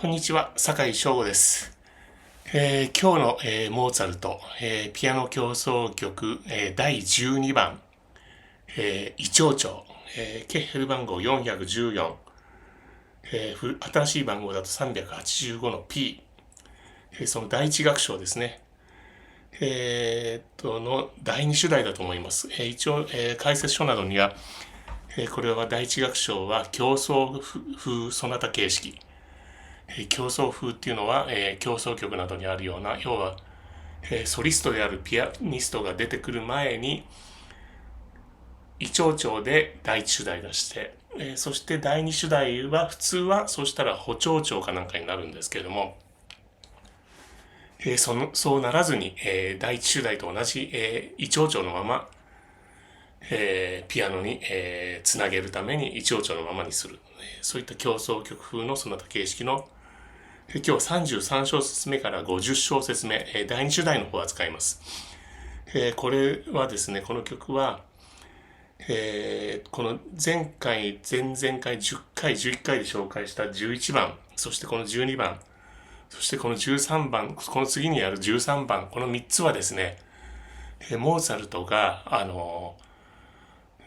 こんにちは、坂井翔吾です。今日の、モーツァルト、ピアノ協奏曲、第12番、異長調、ケッヘル番号414、新しい番号だと385の P、その第一楽章ですね。の第二主題だと思います。一応、解説書などには、これは第一楽章は競争風ソナタ形式。競争風っていうのは、競争曲などにあるような、要は、ソリストであるピアニストが出てくる前に、異長調で第一主題出して、そして第二主題は普通はそうしたら補長調かなんかになるんですけれども、そうならずに、第一主題と同じ、異長調のまま、ピアノに、つなげるために異長調のままにする、そういった競争曲風のその他形式の今日33小節目から50小節目、第2主題の方を扱います。これはですね、この曲は、この前回、前々回、10回、11回で紹介した11番、そしてこの12番、そしてこの13番、この次にやる13番、この3つはですね、モーツァルトが、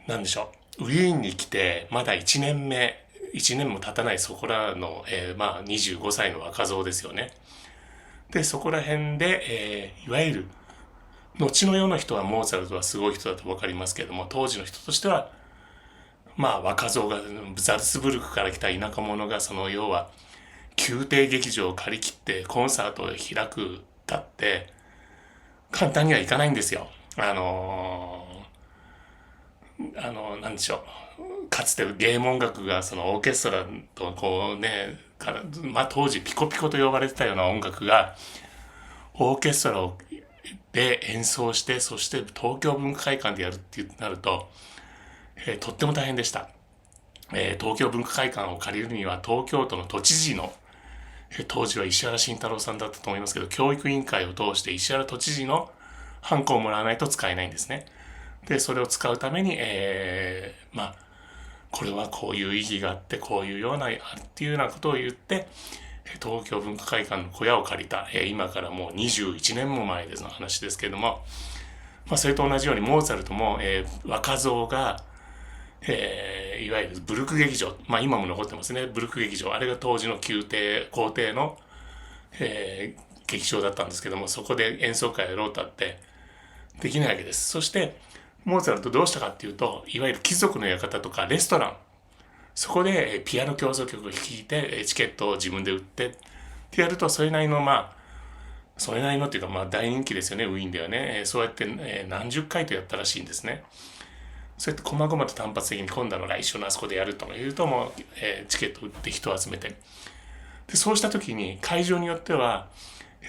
なんでしょう、ウィーンに来て、まだ1年目、1年も経たないそこらの、25歳の若造ですよね。で、そこら辺で、いわゆる、後の世の人はモーツァルトはすごい人だとわかりますけれども、当時の人としては、若造が、ザルツブルクから来た田舎者が、要は、宮廷劇場を借り切ってコンサートを開くだって、簡単にはいかないんですよ。なんでしょう。かつてゲーム音楽がそのオーケストラとこうね、当時ピコピコと呼ばれてたような音楽が、オーケストラで演奏して、そして東京文化会館でやるってなると、とっても大変でした。東京文化会館を借りるには東京都の都知事の、当時は石原慎太郎さんだったと思いますけど、教育委員会を通して石原都知事のハンコをもらわないと使えないんですね。で、それを使うために、これはこういう意義があって、こういうような、っていうようなことを言って、東京文化会館の小屋を借りた、今からもう21年も前の話ですけれども、それと同じようにモーツァルトも、若造が、いわゆるブルク劇場、今も残ってますね、ブルク劇場、あれが当時の皇帝の、劇場だったんですけども、そこで演奏会をやろうとあってできないわけです。そしてモーツァルトどうしたかっていうと、いわゆる貴族の館とかレストラン、そこでピアノ協奏曲を弾いてチケットを自分で売ってってやると、それなりのそれなりのっていうか大人気ですよね、ウィーンではね。そうやって何十回とやったらしいんですね。そうやって細々と単発的に今度の来週のあそこでやるというと、もう、チケット売って人を集めて、でそうした時に会場によっては、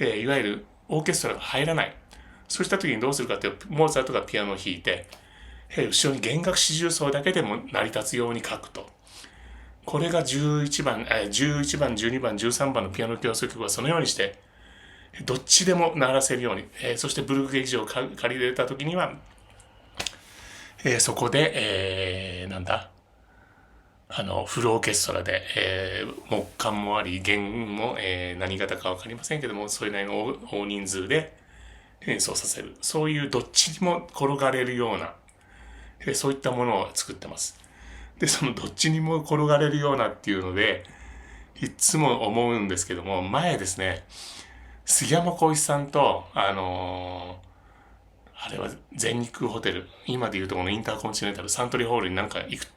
いわゆるオーケストラが入らない。そうした時にどうするかというと、モーツァルトがピアノを弾いて、後ろに弦楽四重奏だけでも成り立つように書くと。これが11番、11番、12番、13番のピアノ協奏曲はそのようにして、どっちでも鳴らせるように、そしてブルーク劇場を借りれた時には、そこで、フルオーケストラで、木管もあり、弦も、何型かわかりませんけども、それなりの大人数で演奏させる。そういうどっちにも転がれるような、そういったものを作ってます。で、そのどっちにも転がれるようなっていうので、いつも思うんですけども、前ですね、杉山浩一さんと、あれは全日空ホテル、今でいうとこのインターコンチネンタルサントリーホールに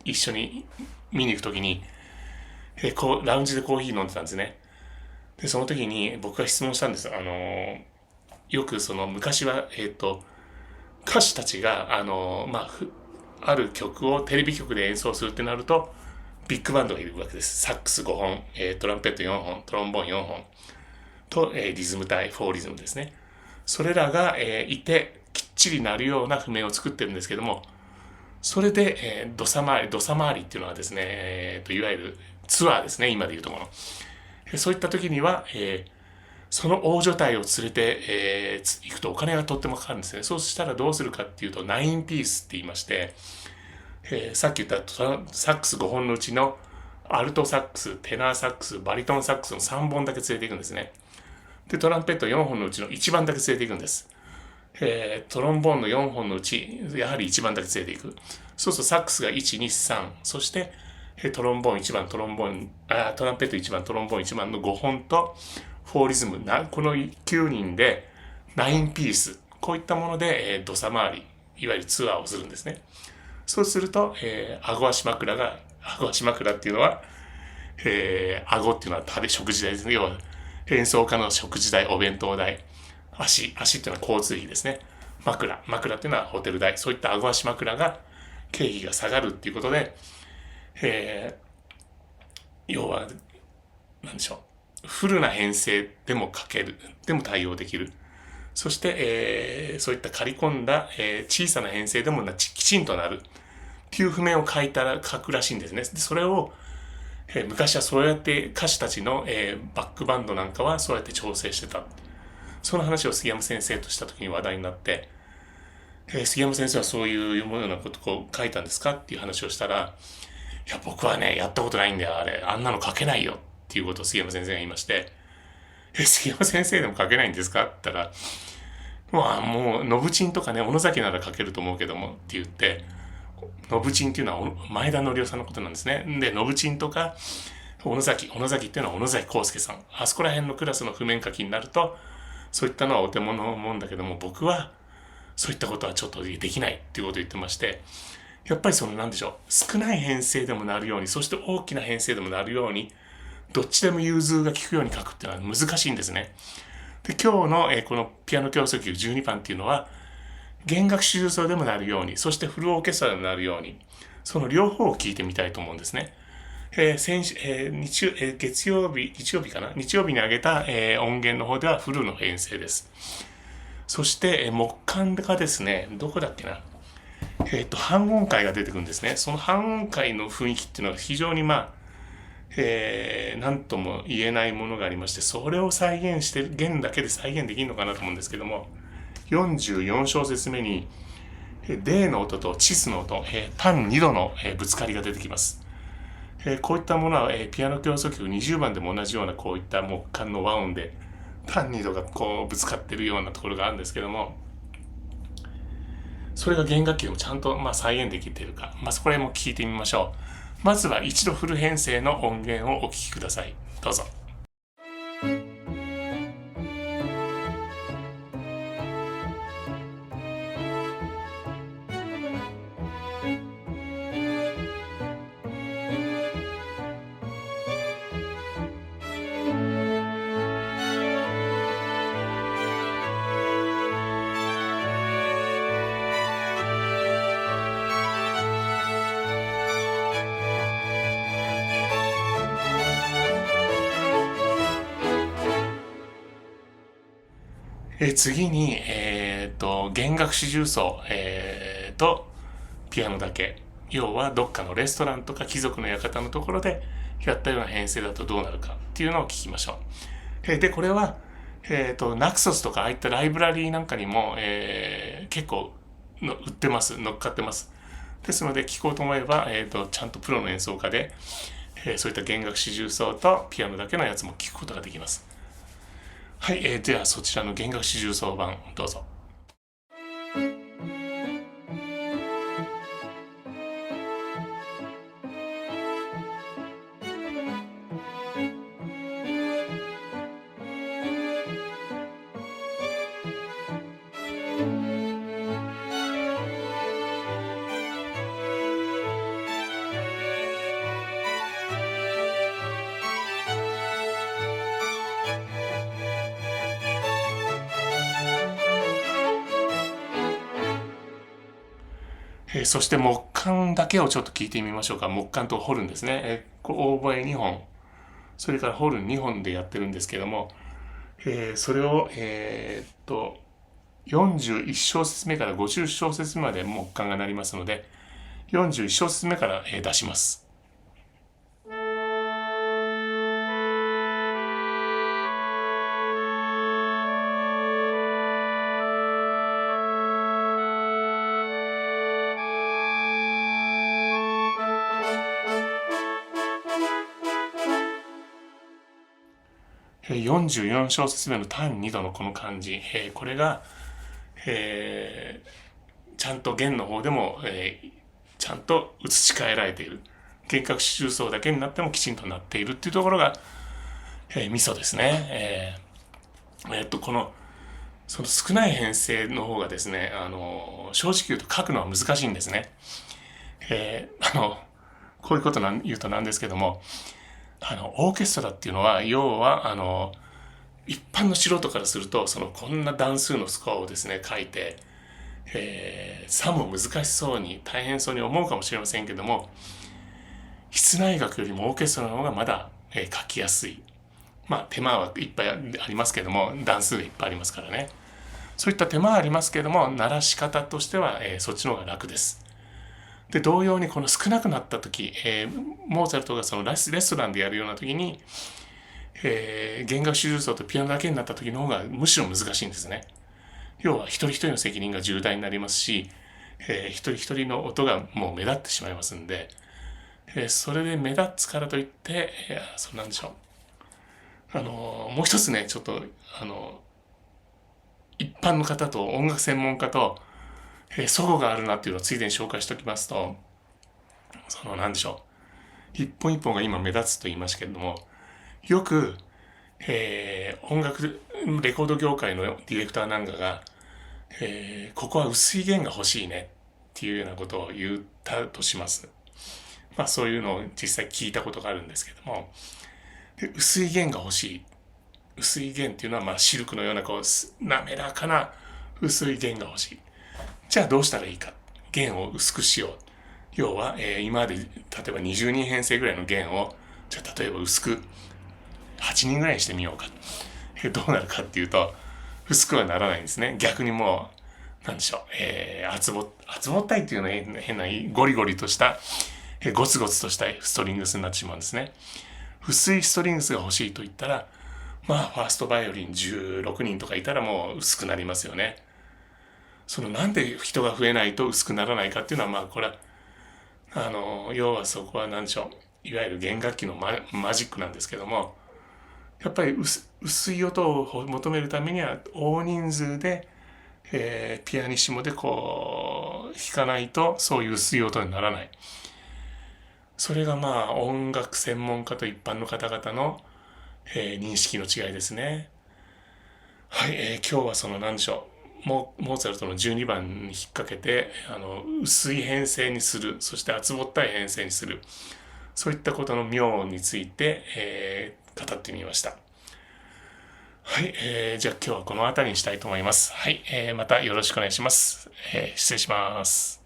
一緒に見に行くときに、ラウンジでコーヒー飲んでたんですね。で、その時に僕が質問したんです。よく昔は、歌手たちが、ある曲をテレビ局で演奏するってなると、ビッグバンドがいるわけです。サックス5本、トランペット4本、トロンボーン4本と、リズム隊、フォーリズムですね。それらが、いて、きっちりなるような譜面を作ってるんですけども、それで、土佐回りっていうのはですね、いわゆるツアーですね、今でいうところの。そういった時には、その大所帯を連れて、行くとお金がとってもかかるんですね。そうしたらどうするかっていうと、9ピースって言いまして、さっき言ったサックス5本のうちのアルトサックス、テナーサックス、バリトンサックスの3本だけ連れていくんですね。で、トランペット4本のうちの1番だけ連れていくんです。トロンボーンの4本のうち、やはり1番だけ連れていく。そうするとサックスが1、2、3、そして、トロンボーン1番、トランペット1番、トロンボーン1番の5本と、フォーリズム、この9人で9ピース、こういったもので、土佐回り、いわゆるツアーをするんですね。そうすると、顎足枕っていうのは、顎っていうのは食事代ですね。要は、演奏家の食事代、お弁当代。足っていうのは交通費ですね。枕っていうのはホテル代。そういった顎足枕が、経費が下がるっていうことで、要は、なんでしょう。フルな編成でもでも対応できる。そして、そういった刈り込んだ、小さな編成でもきちんとなる。っていう譜面を書くらしいんですね。でそれを、昔はそうやって歌手たちの、バックバンドなんかはそうやって調整してた。その話を杉山先生とした時に話題になって、杉山先生はそういうようなことを書いたんですかっていう話をしたら、いや、僕はね、やったことないんだよ、あれ。あんなの書けないよ。っていうことを杉山先生が言いまして、杉山先生でも書けないんですかって言ったら、まあ、もう、のぶちんとかね、小野崎なら書けると思うけども、って言って、のぶちんっていうのは前田則夫さんのことなんですね。で、のぶちんとか、小野崎っていうのは小野崎康介さん。あそこら辺のクラスの譜面書きになると、そういったのはお手物のもんだけども、僕はそういったことはちょっとできないっていうことを言ってまして、やっぱりなんでしょう、少ない編成でもなるように、そして大きな編成でもなるように、どっちでも融通が利くように書くっていうのは難しいんですね。で、今日の、このピアノ協奏曲12番っていうのは、弦楽四重奏でもなるように、そしてフルオーケストラでもなるように、その両方を聞いてみたいと思うんですね。日曜日かな日曜日に上げた、音源の方ではフルの編成です。そして、木管がですね、どこだっけな半音階が出てくるんですね。その半音階の雰囲気っていうのは非常に何とも言えないものがありまして、それを再現して、弦だけで再現できるのかなと思うんですけども、44小節目に、D の音とチスの音、単2度のぶつかりが出てきます。こういったものは、ピアノ協奏曲20番でも同じようなこういった木管の和音で単2度がこうぶつかってるようなところがあるんですけども、それが弦楽器でもちゃんと再現できているか、そこら辺も聞いてみましょう。まずは一度フル編成の音源をお聴きください。どうぞ。次に、弦楽四重奏、とピアノだけ。要はどっかのレストランとか貴族の館のところでやったような編成だとどうなるかっていうのを聞きましょう。で、これは、ナクソスとかああいったライブラリーなんかにも、結構売ってます。乗っかってます。ですので聞こうと思えば、ちゃんとプロの演奏家で、そういった弦楽四重奏とピアノだけのやつも聞くことができます。はい、ではそちらの弦楽四重奏版どうぞ。そして木管だけをちょっと聞いてみましょうか。木管とホルンですね。オーボエ2本、それからホルン2本でやってるんですけども、それを、41小節目から50小節目まで木管が鳴りますので、41小節目から、出します。44小節目の単2度のこの感じ、これが、ちゃんと弦の方でも、ちゃんと移し替えられている。弦楽四重奏だけになってもきちんとなっているっていうところが、ミソですね。この、その少ない編成の方がですね、正直言うと書くのは難しいんですね。こういうこと言うとなんですけども、オーケストラっていうのは、要は、一般の素人からすると、こんな段数のスコアをですね、書いて、さも難しそうに、大変そうに思うかもしれませんけども、室内楽よりもオーケストラの方がまだ、書きやすい。まあ、手間はいっぱいありますけども、段数がいっぱいありますからね。そういった手間はありますけども、鳴らし方としては、そっちの方が楽です。で、同様にこの少なくなった時、モーツァルトがそのレストランでやるような時に、弦楽四重奏とピアノだけになった時の方がむしろ難しいんですね。要は一人一人の責任が重大になりますし、一人一人の音がもう目立ってしまいますんで、それで目立つからといって、そうなんでしょう。もう一つね、ちょっと、一般の方と音楽専門家と、齟齬があるなっていうのをついでに紹介しておきますと、なんでしょう。一本一本が今目立つと言いましたけれども、よく、音楽、レコード業界のディレクターなんかが、ここは薄い弦が欲しいねっていうようなことを言ったとします。まあそういうのを実際聞いたことがあるんですけども、薄い弦が欲しい。薄い弦っていうのはまあシルクのようなこう滑らかな薄い弦が欲しい。じゃあどうしたらいいか。弦を薄くしよう。要は、今まで例えば20人編成ぐらいの弦を、じゃあ例えば薄く8人ぐらいにしてみようか。どうなるかっていうと、薄くはならないんですね。逆にもう、なんでしょう、厚ぼったいっていうのは変なゴリゴリとした、ゴツゴツとしたストリングスになってしまうんですね。薄いストリングスが欲しいと言ったら、まあ、ファーストバイオリン16人とかいたらもう薄くなりますよね。なんで人が増えないと薄くならないかっていうのは、まあ、これは、要はそこは何でしょう。いわゆる弦楽器のマジックなんですけども、やっぱり薄い音を求めるためには大人数で、ピアニッシモでこう弾かないとそういう薄い音にならない。それがまあ音楽専門家と一般の方々の、認識の違いですね。はい、今日は何でしょう。モーツァルトの12番に引っ掛けて薄い編成にする、そして厚ぼったい編成にする、そういったことの妙について、語ってみました。はい、じゃあ今日はこの辺りにしたいと思います。はい、またよろしくお願いします。失礼します。